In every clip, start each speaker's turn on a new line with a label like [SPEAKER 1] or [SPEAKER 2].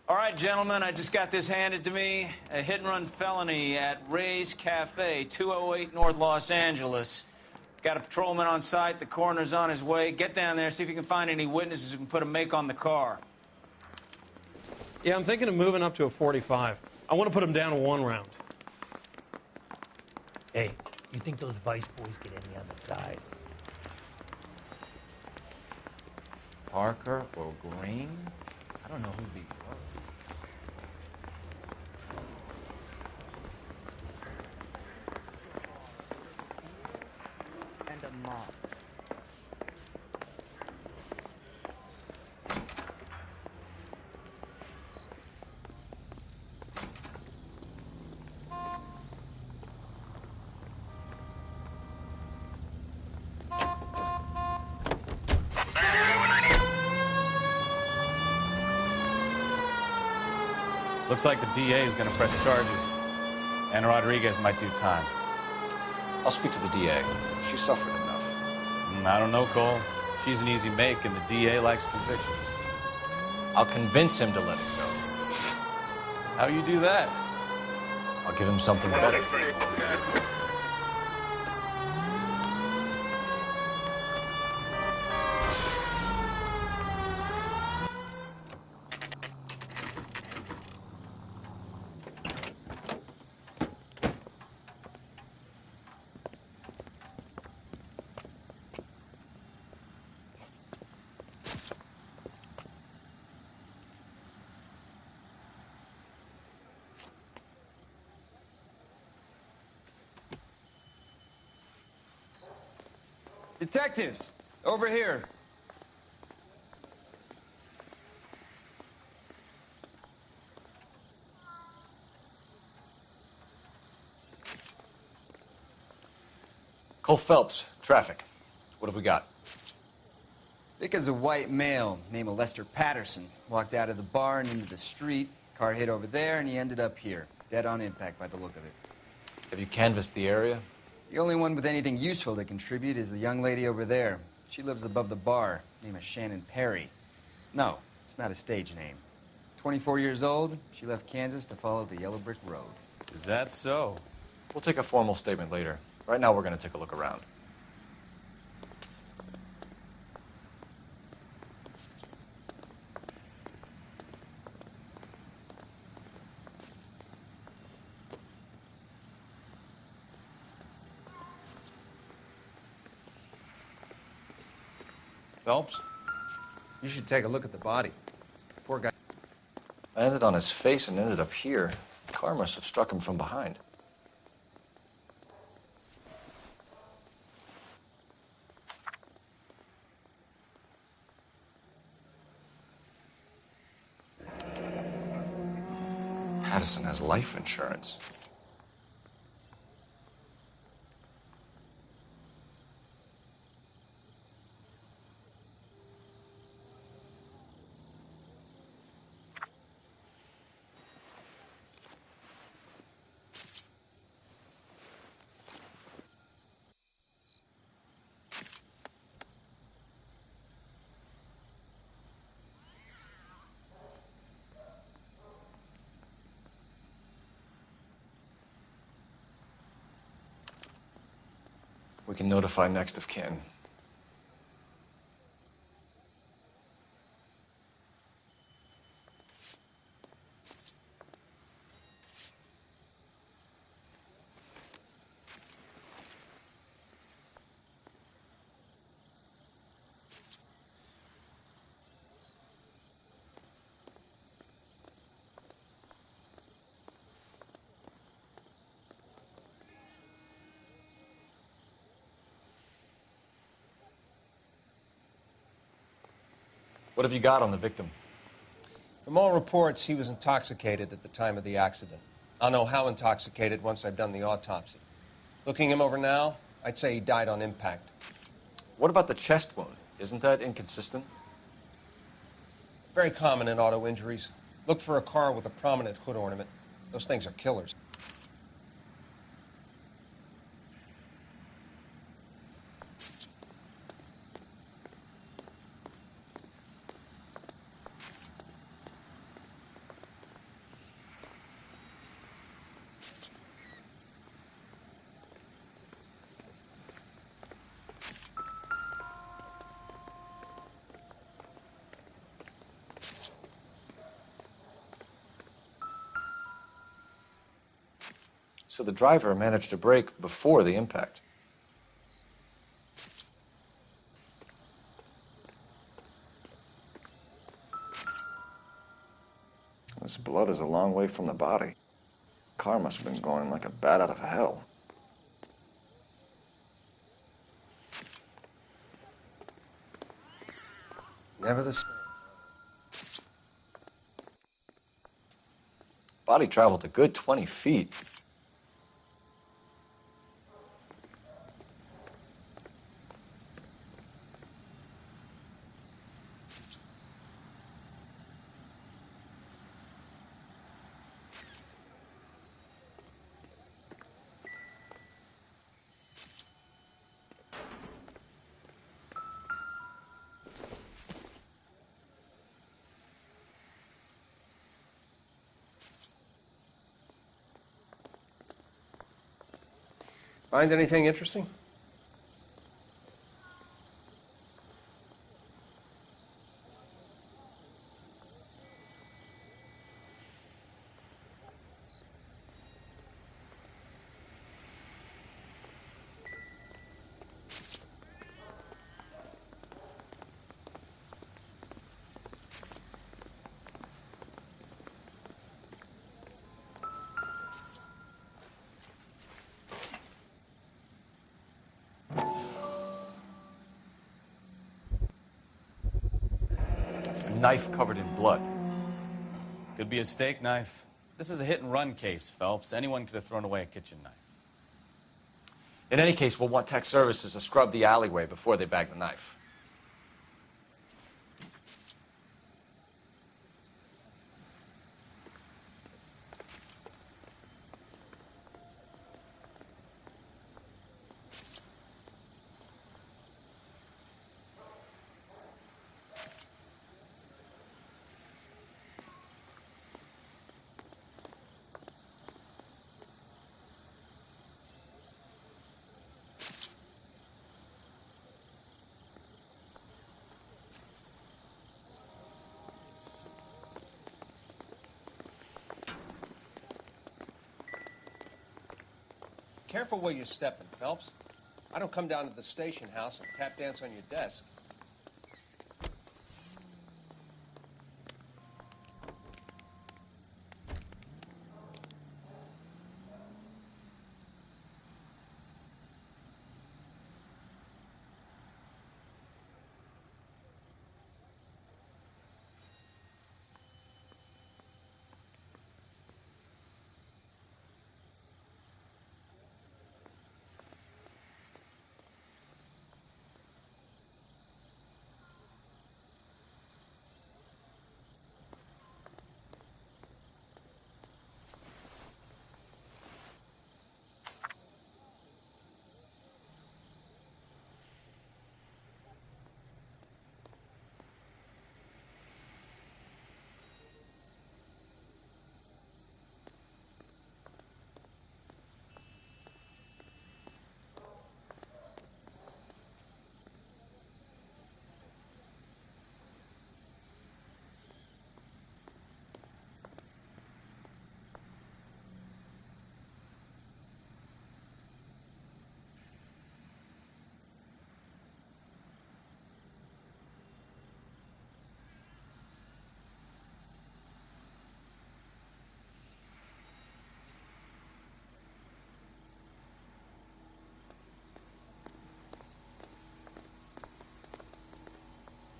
[SPEAKER 1] All right, gentlemen, I just got this handed to me. A hit-and-run felony at Ray's Cafe, 208 North Los Angeles. Got a patrolman on site. The coroner's on his way. Get down there, see if you can find any witnesses who can put a make on the car.
[SPEAKER 2] Yeah, I'm thinking of moving up to a 45. I want to put him down to 1 round.
[SPEAKER 3] Hey, you think those Vice boys get any on the side?
[SPEAKER 4] Parker or Green? I don't know who these are.
[SPEAKER 5] And a mop.
[SPEAKER 4] Looks like the DA is going to press charges. And Rodriguez might do time.
[SPEAKER 6] I'll speak to the DA. She suffered enough.
[SPEAKER 4] I don't know, Cole. She's an easy make, and the DA likes convictions.
[SPEAKER 6] I'll convince him to let it go.
[SPEAKER 4] How you do that?
[SPEAKER 6] I'll give him something better.
[SPEAKER 1] Detectives, over here.
[SPEAKER 6] Cole Phelps, traffic. What have we got?
[SPEAKER 7] Vic is a white male named Lester Patterson. Walked out of the bar and into the street. Car hit over there, and he ended up here. Dead on impact by the look of it.
[SPEAKER 6] Have you canvassed the area?
[SPEAKER 7] The only one with anything useful to contribute is the young lady over there. She lives above the bar. Name is Shannon Perry. No, it's not a stage name. 24 years old, she left Kansas to follow the yellow brick road.
[SPEAKER 4] Is that so?
[SPEAKER 6] We'll take a formal statement later. Right now, we're going to take a look around.
[SPEAKER 2] Phelps, you should take a look at the body. Poor guy.
[SPEAKER 6] Landed on his face and ended up here. The car must have struck him from behind. Patterson has life insurance. We can notify next of kin. What have you got on the victim?
[SPEAKER 2] From all reports, he was intoxicated at the time of the accident. I'll know how intoxicated once I've done the autopsy. Looking him over now, I'd say he died on impact.
[SPEAKER 6] What about the chest wound? Isn't that inconsistent?
[SPEAKER 2] Very common in auto injuries. Look for a car with a prominent hood ornament. Those things are killers.
[SPEAKER 6] So the driver managed to brake before the impact. This blood is a long way from the body. Car must have been going like a bat out of hell.
[SPEAKER 2] Never the same.
[SPEAKER 6] Body traveled a good 20 feet.
[SPEAKER 2] Find anything interesting?
[SPEAKER 6] A knife covered in blood.
[SPEAKER 4] Could be a steak knife. This is a hit-and-run case, Phelps. Anyone could have thrown away a kitchen knife.
[SPEAKER 6] In any case, we'll want tech services to scrub the alleyway before they bag the knife.
[SPEAKER 2] Careful where you're stepping, Phelps. I don't come down to the station house and tap dance on your desk.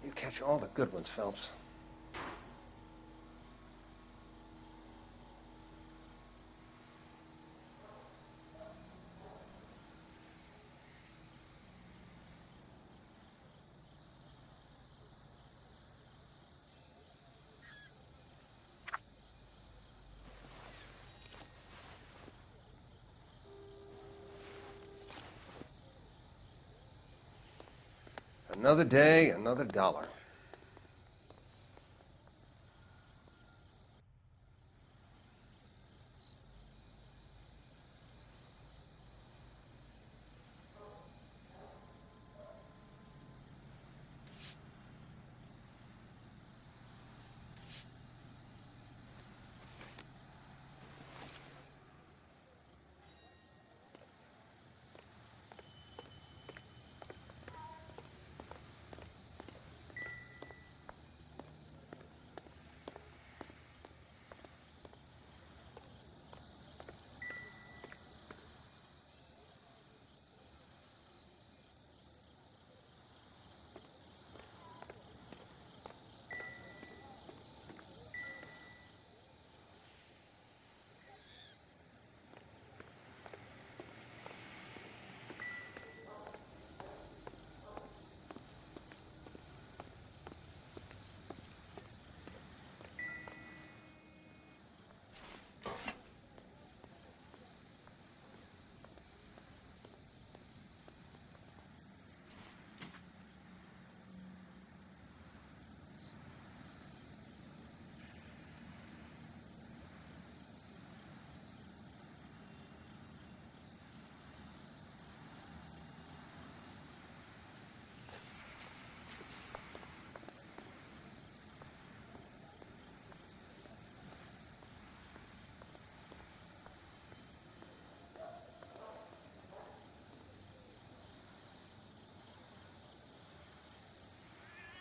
[SPEAKER 2] You catch all the good ones, Phelps. Another day, another dollar.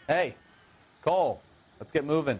[SPEAKER 4] Hey, Cole, let's get moving.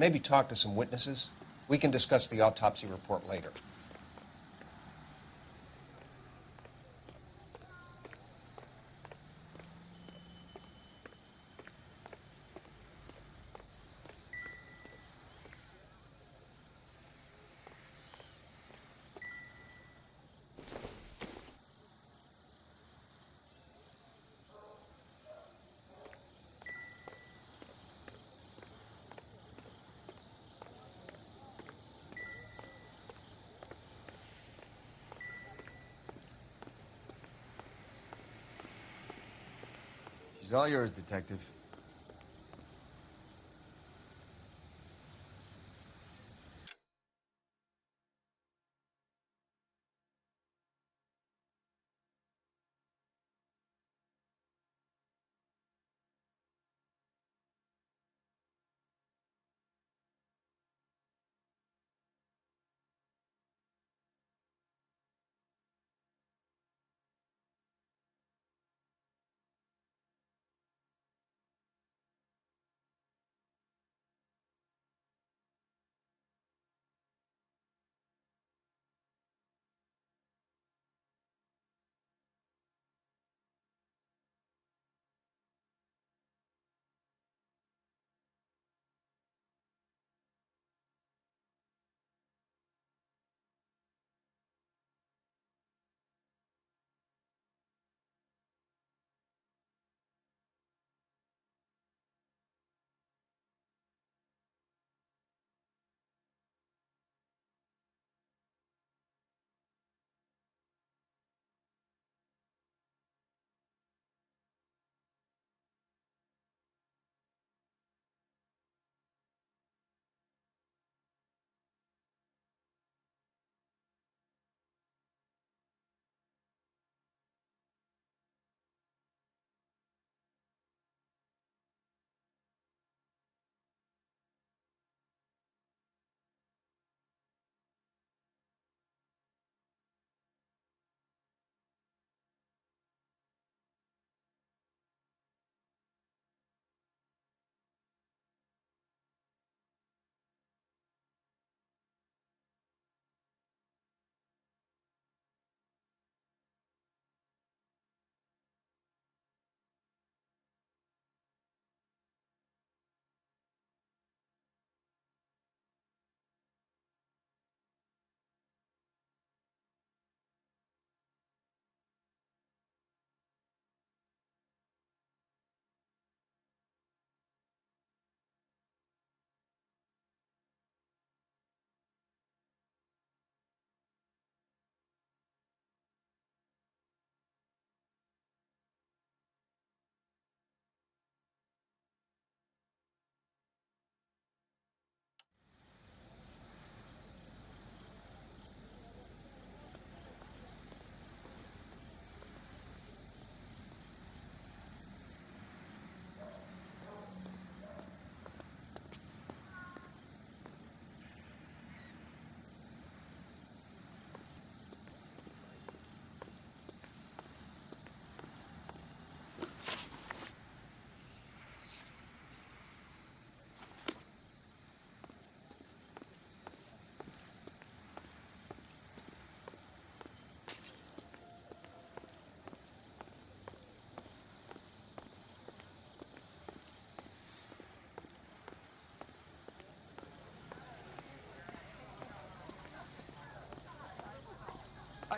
[SPEAKER 2] Maybe talk to some witnesses. We can discuss the autopsy report later.
[SPEAKER 7] She's all yours, Detective.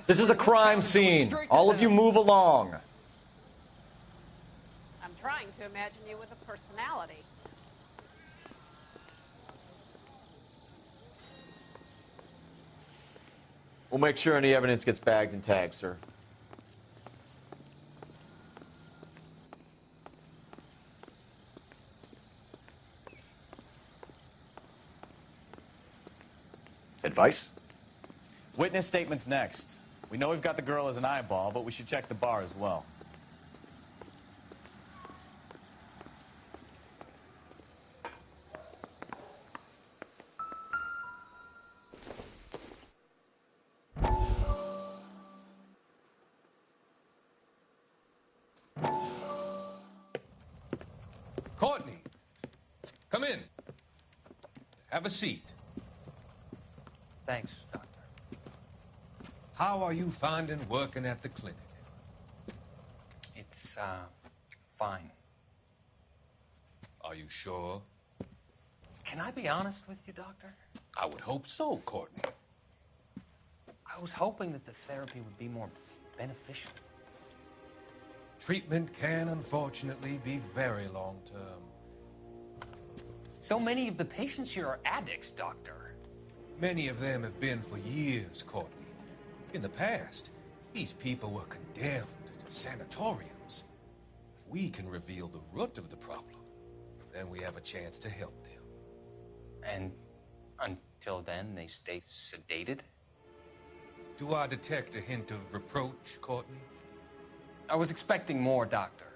[SPEAKER 5] This is a crime scene. All of you move along.
[SPEAKER 8] I'm trying to imagine you with a personality.
[SPEAKER 5] We'll make sure any evidence gets bagged and tagged, sir.
[SPEAKER 6] Advice?
[SPEAKER 4] Witness statements next. We know we've got the girl as an eyeball, but we should check the bar as well.
[SPEAKER 9] Courtney, come in. Have a seat.
[SPEAKER 2] Thanks, Doctor.
[SPEAKER 9] How are you finding working at the clinic?
[SPEAKER 2] It's, fine.
[SPEAKER 9] Are you sure?
[SPEAKER 2] Can I be honest with you, Doctor?
[SPEAKER 9] I would hope so, Courtney.
[SPEAKER 2] I was hoping that the therapy would be more beneficial.
[SPEAKER 9] Treatment can, unfortunately, be very long-term.
[SPEAKER 2] So many of the patients here are addicts, Doctor.
[SPEAKER 9] Many of them have been for years, Courtney. In the past, these people were condemned to sanatoriums. If we can reveal the root of the problem, then we have a chance to help them.
[SPEAKER 2] And until then, they stay sedated?
[SPEAKER 9] Do I detect a hint of reproach, Courtney?
[SPEAKER 2] I was expecting more, Doctor.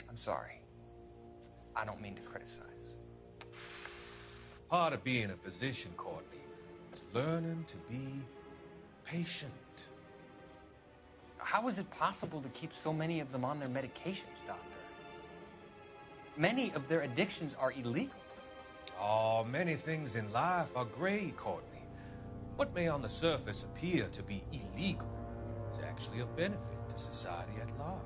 [SPEAKER 2] I'm sorry. I don't mean to criticize.
[SPEAKER 9] Part of being a physician, Courtney, is learning to be patient.
[SPEAKER 2] How is it possible to keep so many of them on their medications, Doctor? Many of their addictions are illegal.
[SPEAKER 9] Oh, many things in life are gray, Courtney. What may on the surface appear to be illegal is actually of benefit to society at large.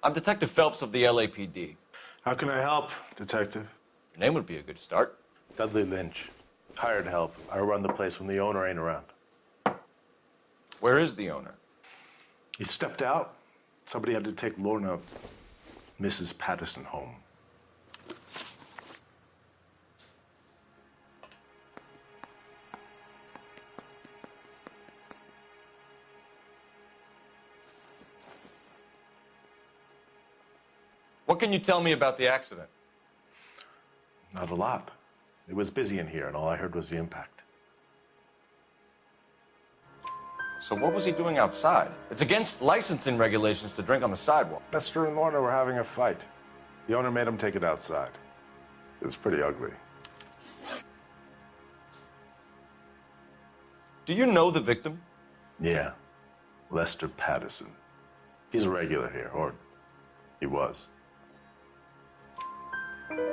[SPEAKER 5] I'm Detective Phelps of the LAPD.
[SPEAKER 10] How can I help, Detective?
[SPEAKER 5] Your name would be a good start.
[SPEAKER 10] Dudley Lynch. Hired help. I run the place when the owner ain't around.
[SPEAKER 5] Where is the owner?
[SPEAKER 10] He stepped out. Somebody had to take Lorna, Mrs. Patterson, home.
[SPEAKER 5] What can you tell me about the accident?
[SPEAKER 10] Not a lot. It was busy in here, and all I heard was the impact.
[SPEAKER 5] So what was he doing outside? It's against licensing regulations to drink on the sidewalk.
[SPEAKER 10] Lester and Lorna were having a fight. The owner made him take it outside. It was pretty ugly.
[SPEAKER 5] Do you know the victim?
[SPEAKER 10] Yeah. Lester Patterson. He's a regular here, or he was.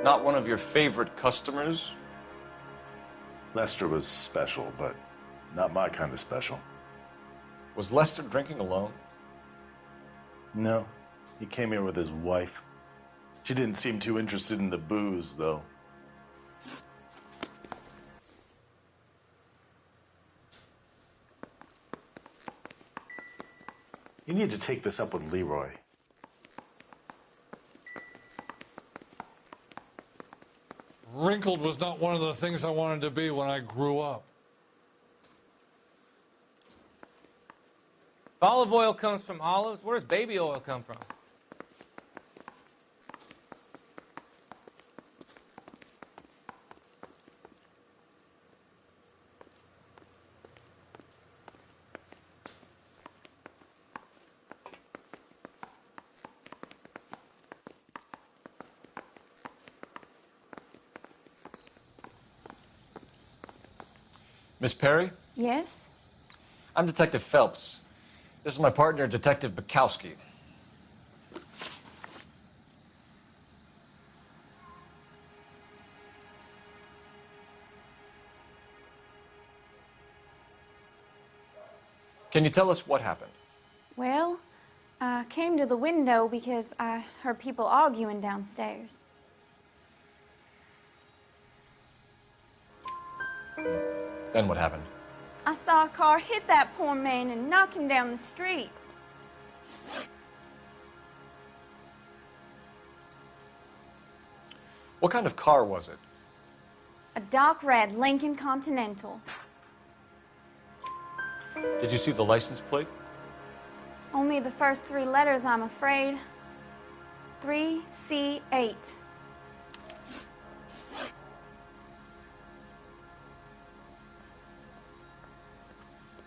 [SPEAKER 5] Not one of your favorite customers?
[SPEAKER 10] Lester was special, but not my kind of special.
[SPEAKER 5] Was Lester drinking alone?
[SPEAKER 10] No. He came here with his wife. She didn't seem too interested in the booze, though. You need to take this up with Leroy.
[SPEAKER 11] Wrinkled was not one of the things I wanted to be when I grew up.
[SPEAKER 12] If olive oil comes from olives, where does baby oil come from?
[SPEAKER 5] Miss Perry?
[SPEAKER 13] Yes?
[SPEAKER 5] I'm Detective Phelps. This is my partner, Detective Bukowski. Can you tell us what happened?
[SPEAKER 13] Well, I came to the window because I heard people arguing downstairs.
[SPEAKER 5] Then what happened?
[SPEAKER 13] I saw a car hit that poor man and knock him down the street.
[SPEAKER 5] What kind of car was it?
[SPEAKER 13] A dark red Lincoln Continental.
[SPEAKER 5] Did you see the license plate?
[SPEAKER 13] Only the first 3 letters, I'm afraid. 3C8.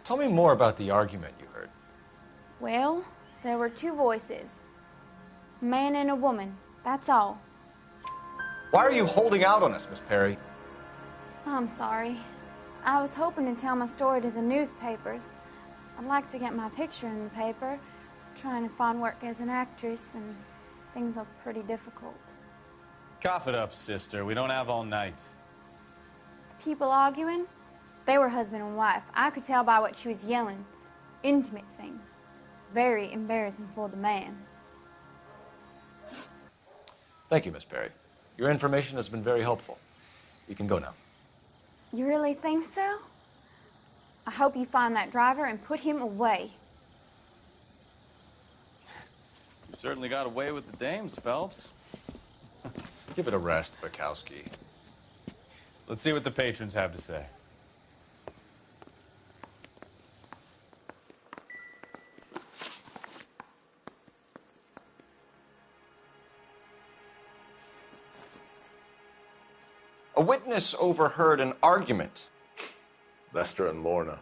[SPEAKER 5] Tell me more about the argument you heard.
[SPEAKER 13] Well, there were 2 voices. A man and a woman, that's all.
[SPEAKER 5] Why are you holding out on us, Miss Perry?
[SPEAKER 13] I'm sorry. I was hoping to tell my story to the newspapers. I'd like to get my picture in the paper. Trying to find work as an actress, and things are pretty difficult.
[SPEAKER 4] Cough it up, sister. We don't have all night.
[SPEAKER 13] The people arguing, they were husband and wife. I could tell by what she was yelling. Intimate things. Very embarrassing for the man.
[SPEAKER 5] Thank you, Miss Perry. Your information has been very helpful. You can go now.
[SPEAKER 13] You really think so? I hope you find that driver and put him away.
[SPEAKER 4] You certainly got away with the dames, Phelps.
[SPEAKER 5] Give it a rest, Bukowski.
[SPEAKER 4] Let's see what the patrons have to say.
[SPEAKER 5] A witness overheard an argument.
[SPEAKER 10] Lester and Lorna.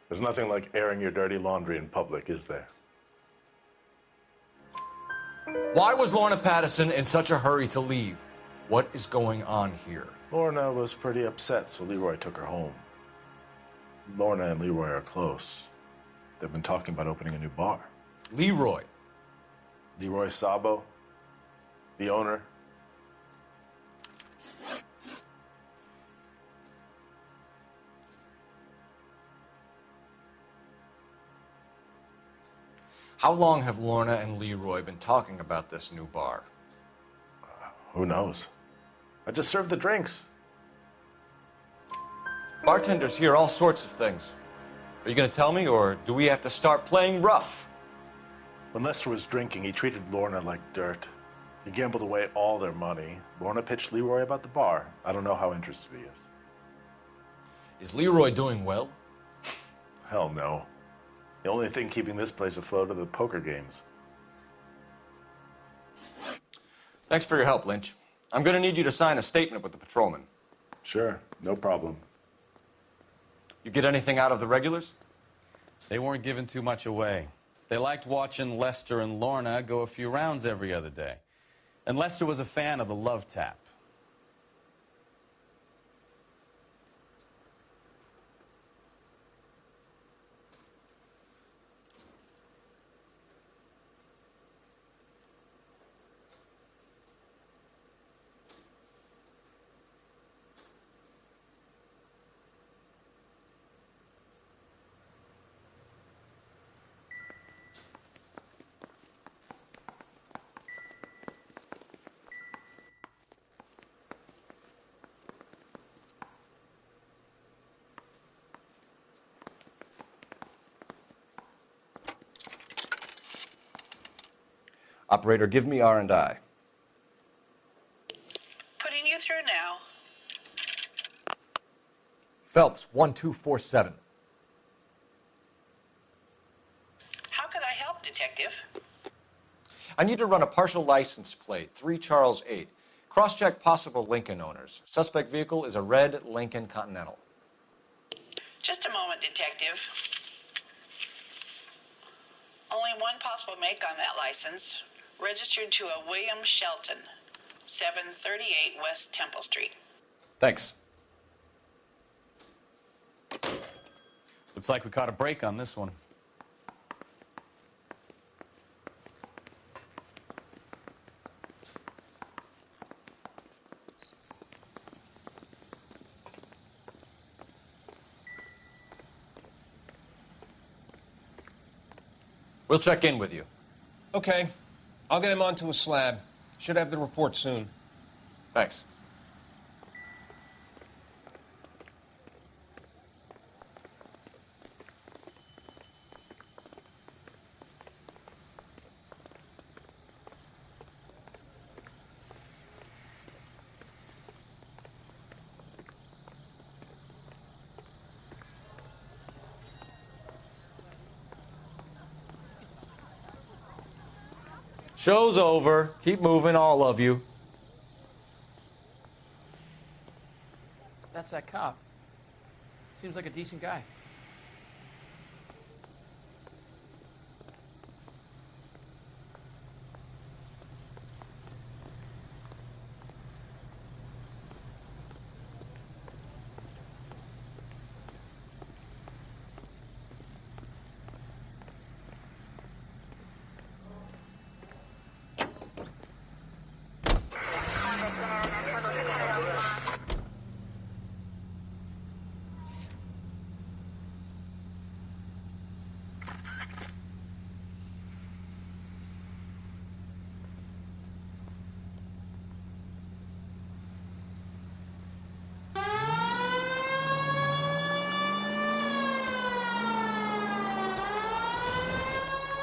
[SPEAKER 10] There's nothing like airing your dirty laundry in public, is there?
[SPEAKER 5] Why was Lorna Pattison in such a hurry to leave? What is going on here?
[SPEAKER 10] Lorna was pretty upset, so Leroy took her home. Lorna and Leroy are close. They've been talking about opening a new bar.
[SPEAKER 5] Leroy?
[SPEAKER 10] Leroy Sabo, the owner.
[SPEAKER 5] How long have Lorna and Leroy been talking about this new bar?
[SPEAKER 10] Who knows? I just served the drinks.
[SPEAKER 5] Bartenders hear all sorts of things. Are you going to tell me, or do we have to start playing rough?
[SPEAKER 10] When Lester was drinking, he treated Lorna like dirt. He gambled away all their money. Lorna pitched Leroy about the bar. I don't know how interested he is.
[SPEAKER 5] Is Leroy doing well?
[SPEAKER 10] Hell no. The only thing keeping this place afloat are the poker games.
[SPEAKER 5] Thanks for your help, Lynch. I'm going to need you to sign a statement with the patrolman.
[SPEAKER 10] Sure, no problem.
[SPEAKER 5] You get anything out of the regulars?
[SPEAKER 4] They weren't giving too much away. They liked watching Lester and Lorna go a few rounds every other day. And Lester was a fan of the love tap.
[SPEAKER 5] Operator, give me R&I.
[SPEAKER 14] Putting you through now.
[SPEAKER 15] Phelps, 1247.
[SPEAKER 14] How could I help, Detective?
[SPEAKER 5] I need to run a partial license plate, 3 Charles 8. Cross-check possible Lincoln owners. Suspect vehicle is a red Lincoln Continental.
[SPEAKER 14] Just a moment, Detective. Only one possible make on that license. Registered to a William Shelton, 738 West Temple Street.
[SPEAKER 5] Thanks.
[SPEAKER 4] Looks like we caught a break on this one.
[SPEAKER 5] We'll check in with you.
[SPEAKER 2] Okay. I'll get him onto a slab. Should have the report soon.
[SPEAKER 5] Thanks. Show's over. Keep moving, all of you.
[SPEAKER 1] That's that cop. Seems like a decent guy.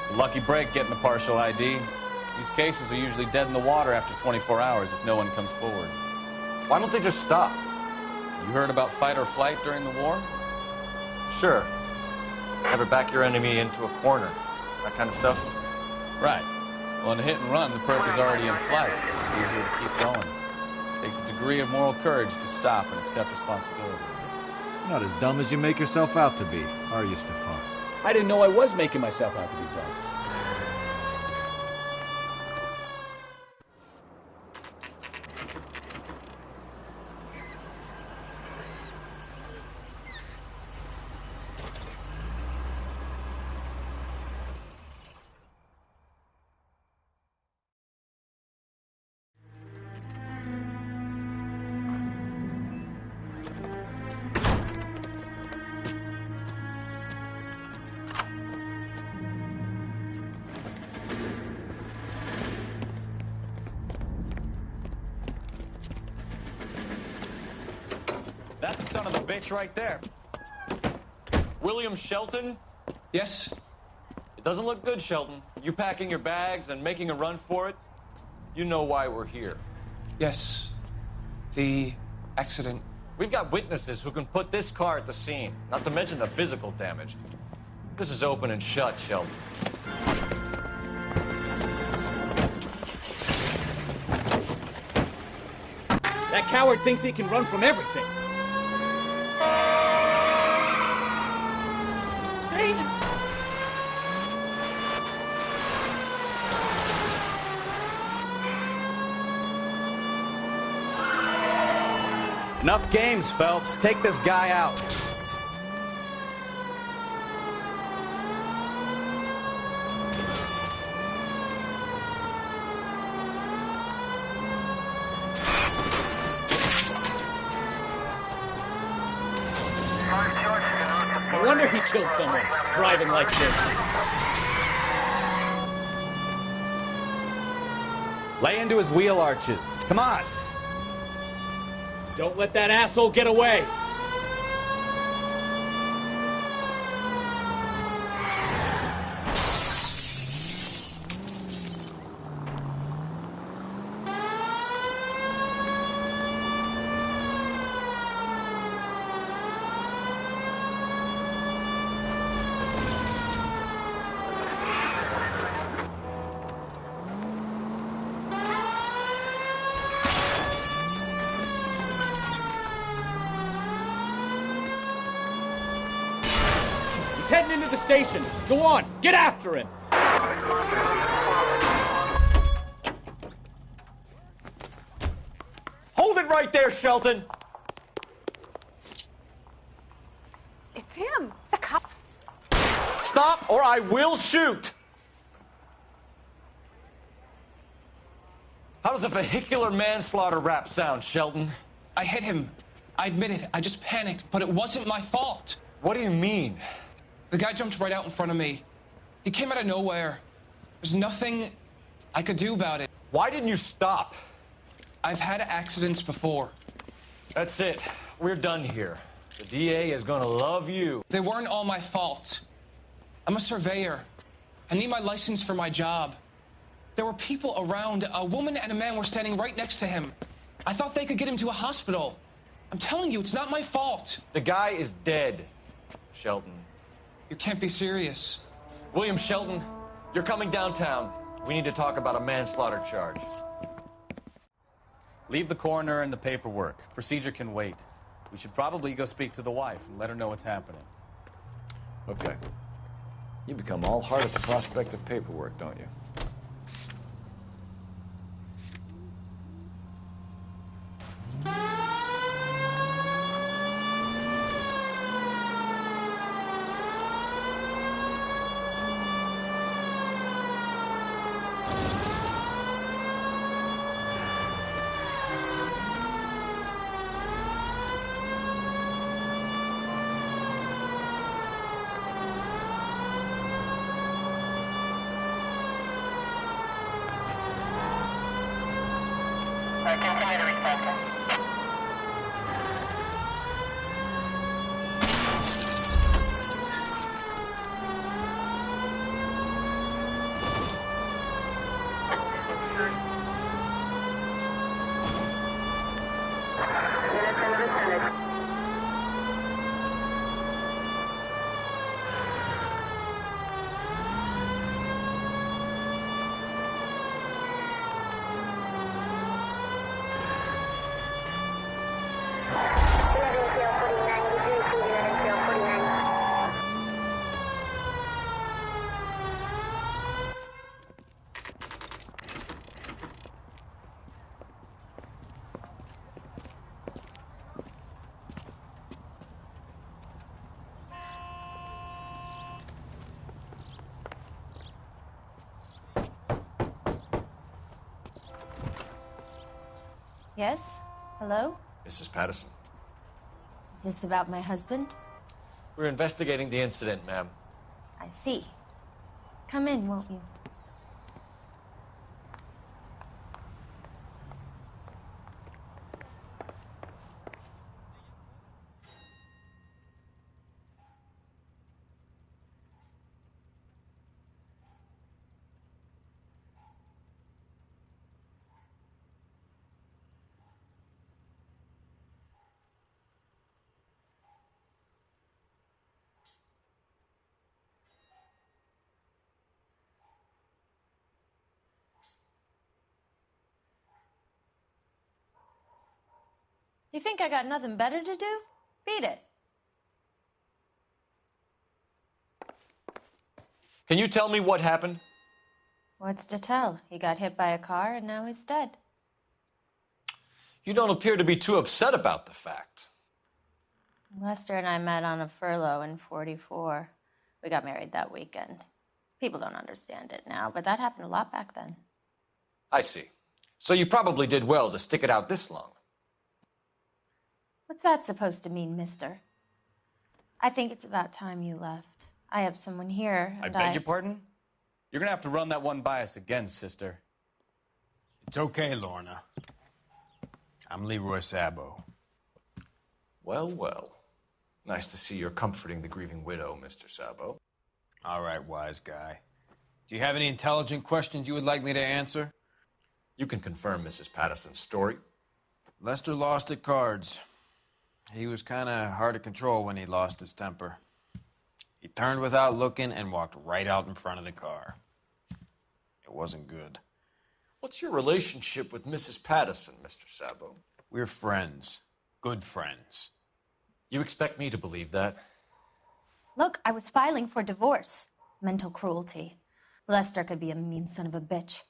[SPEAKER 4] It's a lucky break getting a partial ID. These cases are usually dead in the water after 24 hours if no one comes forward.
[SPEAKER 5] Why don't they just stop?
[SPEAKER 4] You heard about fight or flight during the war?
[SPEAKER 5] Sure. Never back your enemy into a corner. That kind of stuff.
[SPEAKER 4] Right. Well, in a hit and run, the perp is already in flight. It's easier to keep going. It takes a degree of moral courage to stop and accept responsibility.
[SPEAKER 15] You're not as dumb as you make yourself out to be, are you, Stefan?
[SPEAKER 16] I didn't know I was making myself out to be dumb.
[SPEAKER 5] That's the son of a bitch right there. William Shelton?
[SPEAKER 17] Yes?
[SPEAKER 5] It doesn't look good, Shelton. You packing your bags and making a run for it? You know why we're here.
[SPEAKER 17] Yes. The accident.
[SPEAKER 5] We've got witnesses who can put this car at the scene, not to mention the physical damage. This is open and shut, Shelton.
[SPEAKER 16] That coward thinks he can run from everything.
[SPEAKER 4] Enough games, Phelps. Take this guy out.
[SPEAKER 16] No wonder he killed someone, driving like this.
[SPEAKER 4] Lay into his wheel arches. Come on.
[SPEAKER 16] Don't let that asshole get away. Heading into the station. Go on, get after him.
[SPEAKER 5] Hold it right there, Shelton.
[SPEAKER 8] It's him, the cop.
[SPEAKER 5] Stop or I will shoot. How does a vehicular manslaughter rap sound, Shelton?
[SPEAKER 17] I hit him. I admit it. I just panicked, but it wasn't my fault.
[SPEAKER 5] What do you mean?
[SPEAKER 17] The guy jumped right out in front of me. He came out of nowhere. There's nothing I could do about it.
[SPEAKER 5] Why didn't you stop?
[SPEAKER 17] I've had accidents before.
[SPEAKER 5] That's it. We're done here. The DA is gonna love you.
[SPEAKER 17] They weren't all my fault. I'm a surveyor. I need my license for my job. There were people around. A woman and a man were standing right next to him. I thought they could get him to a hospital. I'm telling you, it's not my fault.
[SPEAKER 5] The guy is dead, Shelton.
[SPEAKER 17] You can't be serious.
[SPEAKER 5] William Shelton, you're coming downtown. We need to talk about a manslaughter charge.
[SPEAKER 4] Leave the coroner and the paperwork. Procedure can wait. We should probably go speak to the wife and let her know what's happening.
[SPEAKER 6] Okay. You become all heart at the prospect of paperwork, don't you?
[SPEAKER 18] Yes? Hello?
[SPEAKER 5] Mrs. Patterson.
[SPEAKER 18] Is this about my husband?
[SPEAKER 5] We're investigating the incident, ma'am.
[SPEAKER 18] I see. Come in, won't you? You think I got nothing better to do? Beat it.
[SPEAKER 5] Can you tell me what happened?
[SPEAKER 18] What's to tell? He got hit by a car and now he's dead.
[SPEAKER 5] You don't appear to be too upset about the fact.
[SPEAKER 18] Lester and I met on a furlough in '44. We got married that weekend. People don't understand it now, but that happened a lot back then.
[SPEAKER 5] I see. So you probably did well to stick it out this long.
[SPEAKER 18] What's that supposed to mean, mister? I think it's about time you left. I have someone here,
[SPEAKER 4] I
[SPEAKER 18] and
[SPEAKER 4] beg your pardon? You're gonna have to run that one by us again, sister.
[SPEAKER 19] It's okay, Lorna. I'm Leroy Sabo.
[SPEAKER 5] Well, well. Nice to see you're comforting the grieving widow, Mr. Sabo.
[SPEAKER 19] All right, wise guy. Do you have any intelligent questions you would like me to answer?
[SPEAKER 5] You can confirm Mrs. Patterson's story.
[SPEAKER 19] Lester lost at cards. He was kind of hard to control when he lost his temper. He turned without looking and walked right out in front of the car. It wasn't good.
[SPEAKER 5] What's your relationship with Mrs. Patterson, Mr. Sabo?
[SPEAKER 19] We're friends. Good friends.
[SPEAKER 5] You expect me to believe that?
[SPEAKER 18] Look, I was filing for divorce. Mental cruelty. Lester could be a mean son of a bitch.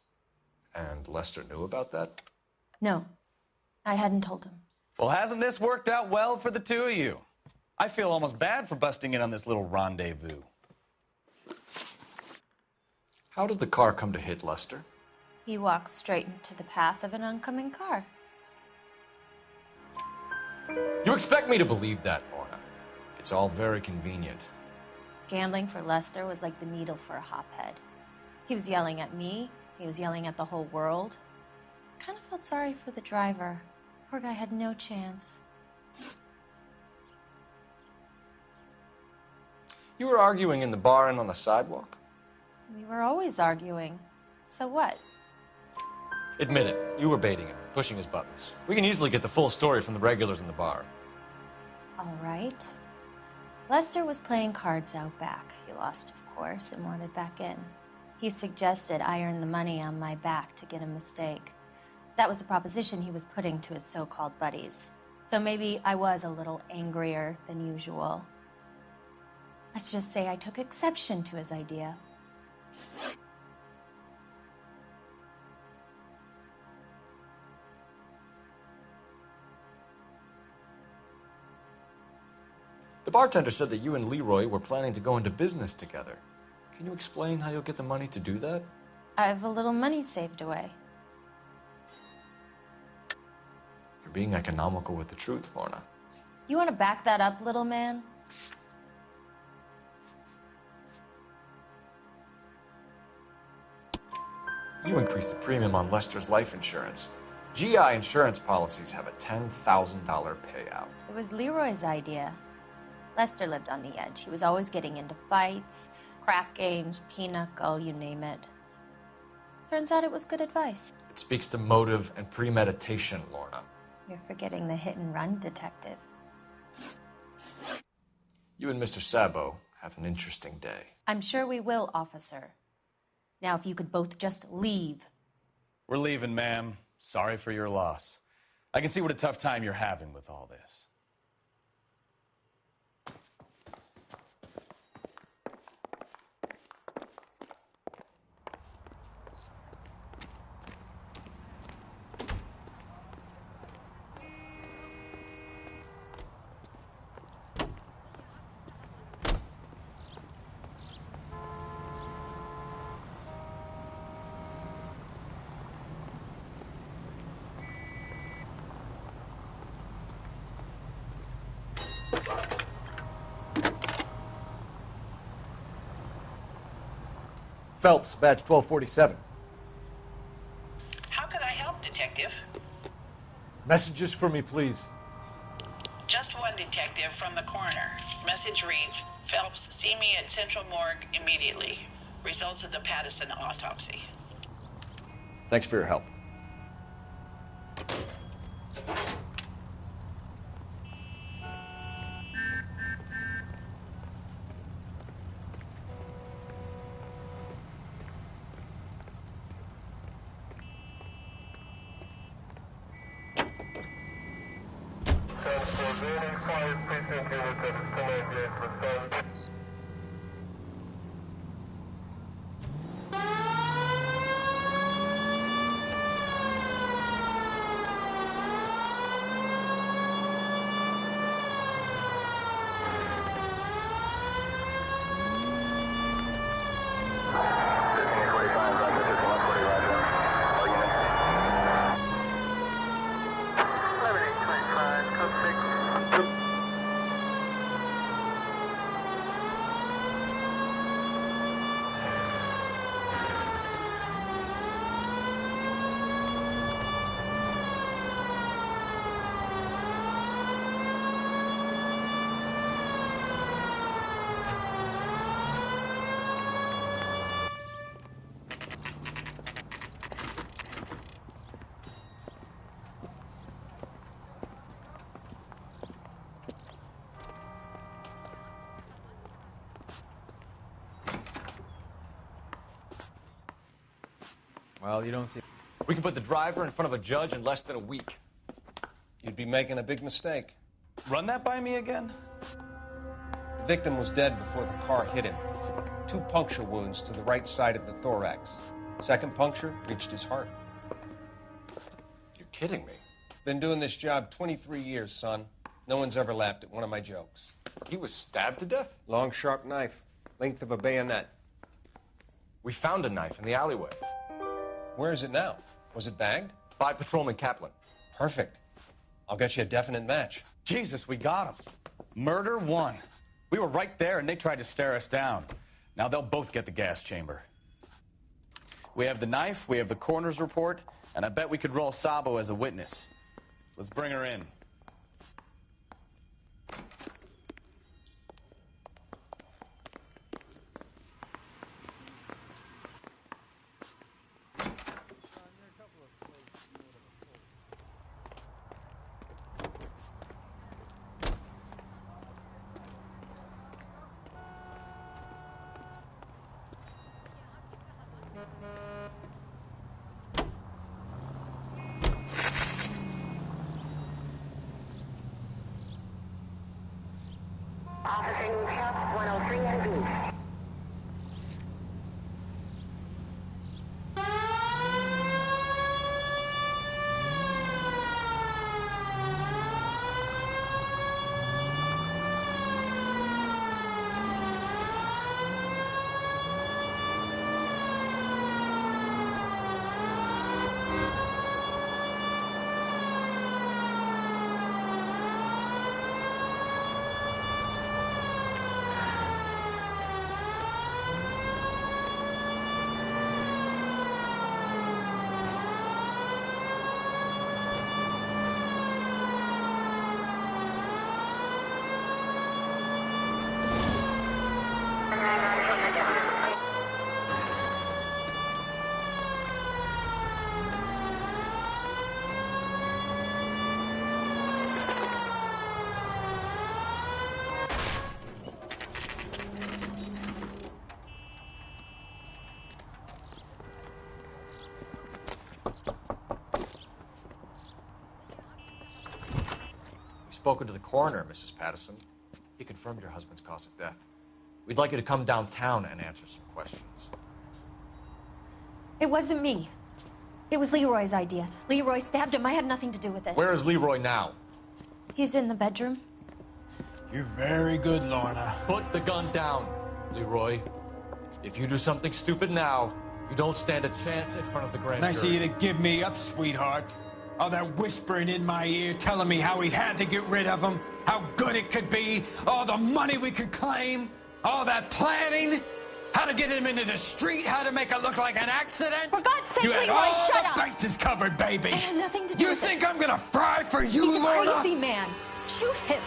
[SPEAKER 5] And Lester knew about that?
[SPEAKER 18] No, I hadn't told him.
[SPEAKER 4] Well, hasn't this worked out well for the two of you? I feel almost bad for busting in on this little rendezvous.
[SPEAKER 5] How did the car come to hit Lester?
[SPEAKER 18] He walked straight into the path of an oncoming car.
[SPEAKER 5] You expect me to believe that, Lorna? It's all very convenient.
[SPEAKER 18] Gambling for Lester was like the needle for a hophead. He was yelling at me. He was yelling at the whole world. I kind of felt sorry for the driver. Poor guy had no chance.
[SPEAKER 5] You were arguing in the bar and on the sidewalk?
[SPEAKER 18] We were always arguing. So what?
[SPEAKER 5] Admit it. You were baiting him, pushing his buttons. We can easily get the full story from the regulars in the bar.
[SPEAKER 18] All right. Lester was playing cards out back. He lost, of course, and wanted back in. He suggested I earn the money on my back to get a mistake. That was the proposition he was putting to his so-called buddies. So maybe I was a little angrier than usual. Let's just say I took exception to his idea.
[SPEAKER 5] The bartender said that you and Leroy were planning to go into business together. Can you explain how you'll get the money to do that?
[SPEAKER 18] I have a little money saved away.
[SPEAKER 5] You're being economical with the truth, Lorna.
[SPEAKER 18] You want to back that up, little man?
[SPEAKER 5] You increased the premium on Lester's life insurance. GI insurance policies have a $10,000 payout.
[SPEAKER 18] It was Leroy's idea. Lester lived on the edge. He was always getting into fights, crap games, pinochle, you name it. Turns out it was good advice.
[SPEAKER 5] It speaks to motive and premeditation, Lorna.
[SPEAKER 18] You're forgetting the hit-and-run detective.
[SPEAKER 5] You and Mr. Sabo have an interesting day.
[SPEAKER 18] I'm sure we will, officer. Now, if you could both just leave.
[SPEAKER 4] We're leaving, ma'am. Sorry for your loss. I can see what a tough time you're having with all this.
[SPEAKER 5] Phelps, badge 1247.
[SPEAKER 14] How can I help, Detective?
[SPEAKER 16] Messages for me, please.
[SPEAKER 14] Just one detective from the coroner. Message reads, Phelps, see me at Central Morgue immediately. Results of the Pattison autopsy.
[SPEAKER 5] Thanks for your help.
[SPEAKER 19] Well, you don't see...
[SPEAKER 5] We can put the driver in front of a judge in less than a week.
[SPEAKER 2] You'd be making a big mistake.
[SPEAKER 4] Run that by me again?
[SPEAKER 2] The victim was dead before the car hit him. 2 puncture wounds to the right side of the thorax. Second puncture reached his heart.
[SPEAKER 5] You're kidding me.
[SPEAKER 2] Been doing this job 23 years, son. No one's ever laughed at one of my jokes.
[SPEAKER 5] He was stabbed to death?
[SPEAKER 2] Long, sharp knife. Length of a bayonet.
[SPEAKER 5] We found a knife in the alleyway.
[SPEAKER 2] Where is it now? Was it bagged?
[SPEAKER 5] By Patrolman Kaplan.
[SPEAKER 2] Perfect. I'll get you a definite match.
[SPEAKER 4] Jesus, we got him. Murder 1. We were right there and they tried to stare us down. Now they'll both get the gas chamber. We have the knife, we have the coroner's report, and I bet we could roll Sabo as a witness. Let's bring her in.
[SPEAKER 20] Officer needs help, 103 and B.
[SPEAKER 5] Spoken to the coroner, Mrs. Patterson. He confirmed your husband's cause of death. We'd like you to come downtown and answer some questions.
[SPEAKER 18] It wasn't me. It was Leroy's idea. Leroy stabbed him. I had nothing to do with it.
[SPEAKER 5] Where is Leroy now?
[SPEAKER 18] He's in the bedroom.
[SPEAKER 19] You're very good, Lorna.
[SPEAKER 5] Put the gun down, Leroy. If you do something stupid now, you don't stand a chance in front of the grand jury.
[SPEAKER 19] Nice of you to give me up, sweetheart. All that whispering in my ear, telling me how we had to get rid of him, how good it could be, all the money we could claim, all that planning, how to get him into the street, how to make it look like an accident.
[SPEAKER 18] For God's sake,
[SPEAKER 19] you had
[SPEAKER 18] Leroy,
[SPEAKER 19] all
[SPEAKER 18] shut
[SPEAKER 19] the
[SPEAKER 18] up.
[SPEAKER 19] bases covered, baby.
[SPEAKER 18] I had nothing to do
[SPEAKER 19] You
[SPEAKER 18] with
[SPEAKER 19] think
[SPEAKER 18] it.
[SPEAKER 19] I'm gonna fry for you,
[SPEAKER 18] He's
[SPEAKER 19] Lorna?
[SPEAKER 18] a crazy man. Shoot him.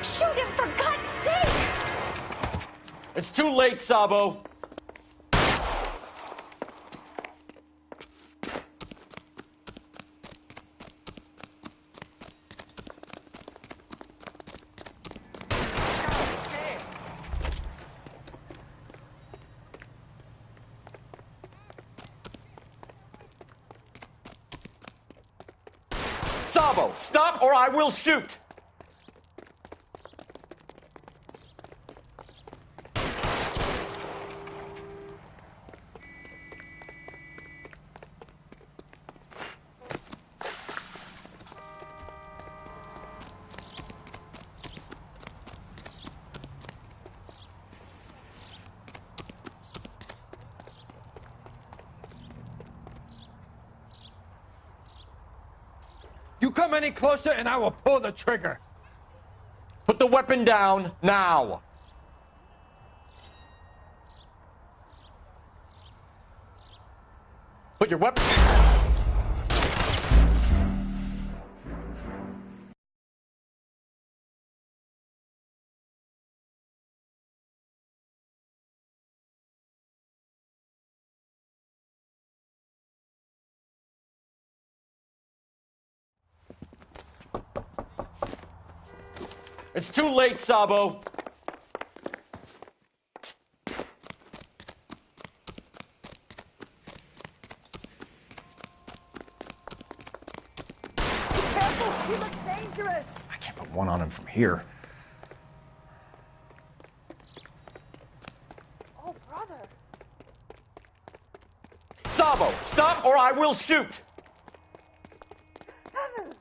[SPEAKER 18] Shoot him, for God's sake.
[SPEAKER 5] It's too late, Sabo. Sabo, stop or I will shoot!
[SPEAKER 19] You come any closer and I will pull the trigger.
[SPEAKER 5] Put the weapon down now. Put your weapon... It's too late, Sabo.
[SPEAKER 20] Careful, he looks dangerous.
[SPEAKER 5] I can't put one on him from here.
[SPEAKER 20] Oh, brother.
[SPEAKER 5] Sabo, stop or I will shoot.
[SPEAKER 20] Heavens.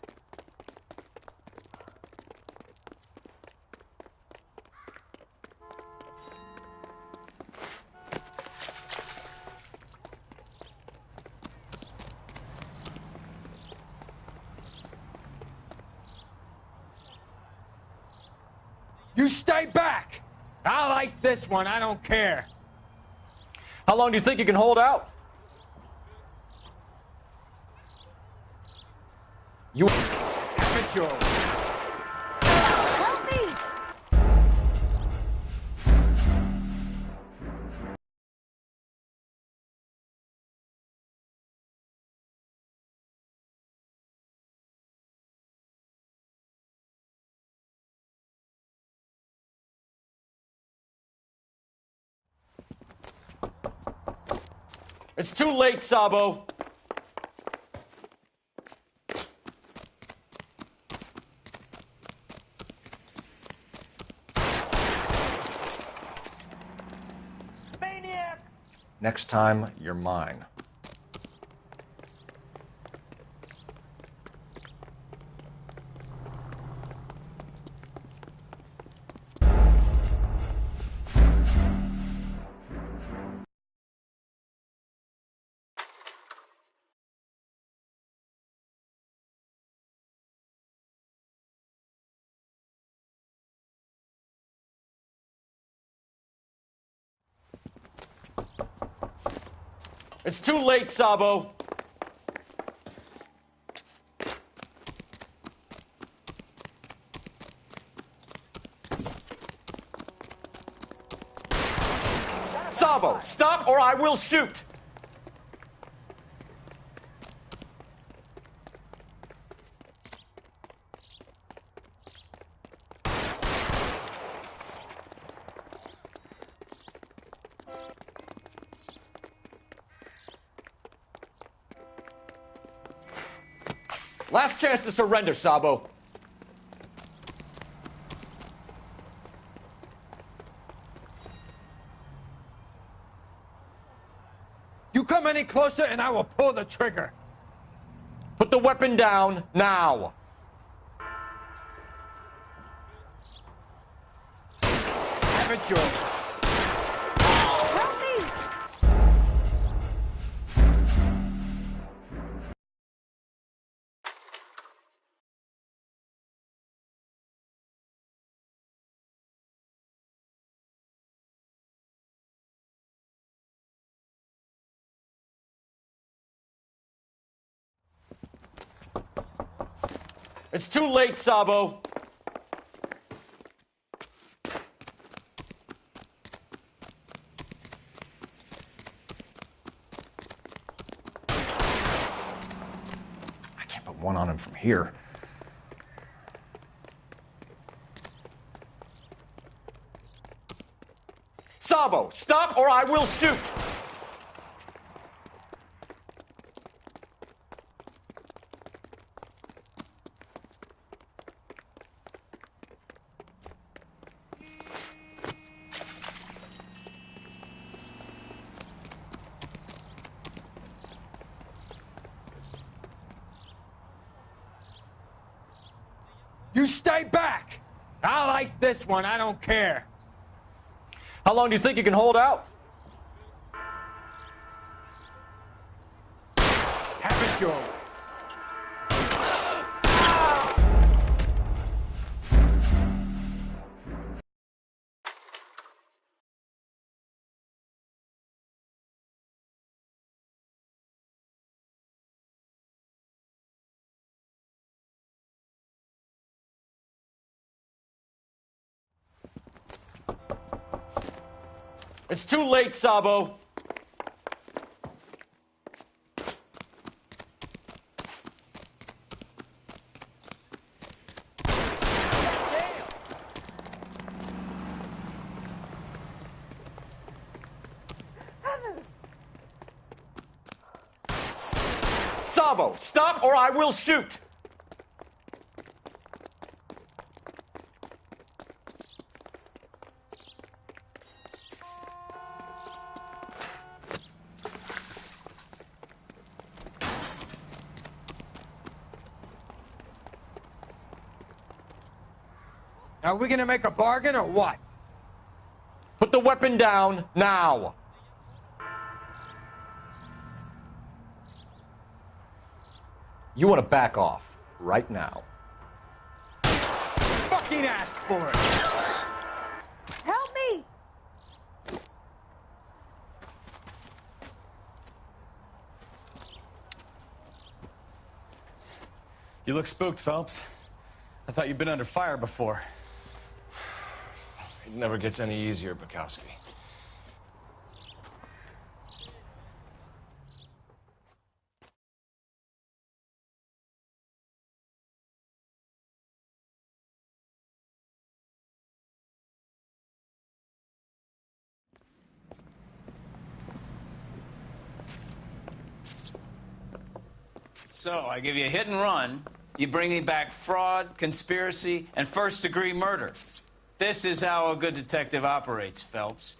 [SPEAKER 19] You stay back. I'll ice this one. I don't care.
[SPEAKER 5] How long do you think you can hold out? You amateur.
[SPEAKER 20] Help me.
[SPEAKER 5] It's too late, Sabo. Next time, you're mine. It's too late, Sabo. Sabo, stop or I will shoot. Last chance to surrender, Sabo.
[SPEAKER 16] You come any closer and I will pull the trigger.
[SPEAKER 5] Put the weapon down now.
[SPEAKER 16] Have it your way.
[SPEAKER 20] Help me!
[SPEAKER 5] It's too late, Sabo. I can't put one on him from here. Sabo, stop or I will shoot.
[SPEAKER 16] You stay back! I'll ice this one, I don't care.
[SPEAKER 5] How long do you think you can hold out?
[SPEAKER 16] Have it your way.
[SPEAKER 5] It's too late, Sabo. Sabo, stop or I will shoot.
[SPEAKER 16] Are we gonna make a bargain or what?
[SPEAKER 5] Put the weapon down now. You want to back off right now.
[SPEAKER 16] Fucking ask for it!
[SPEAKER 20] Help me!
[SPEAKER 4] You look spooked, Phelps. I thought you'd been under fire before.
[SPEAKER 5] It never gets any easier, Bukowski.
[SPEAKER 1] So, I give you a hit and run. You bring me back fraud, conspiracy, and first-degree murder. This is how a good detective operates, Phelps.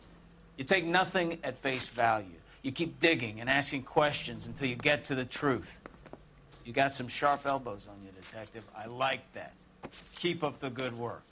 [SPEAKER 1] You take nothing at face value. You keep digging and asking questions until you get to the truth. You got some sharp elbows on you, Detective. I like that. Keep up the good work.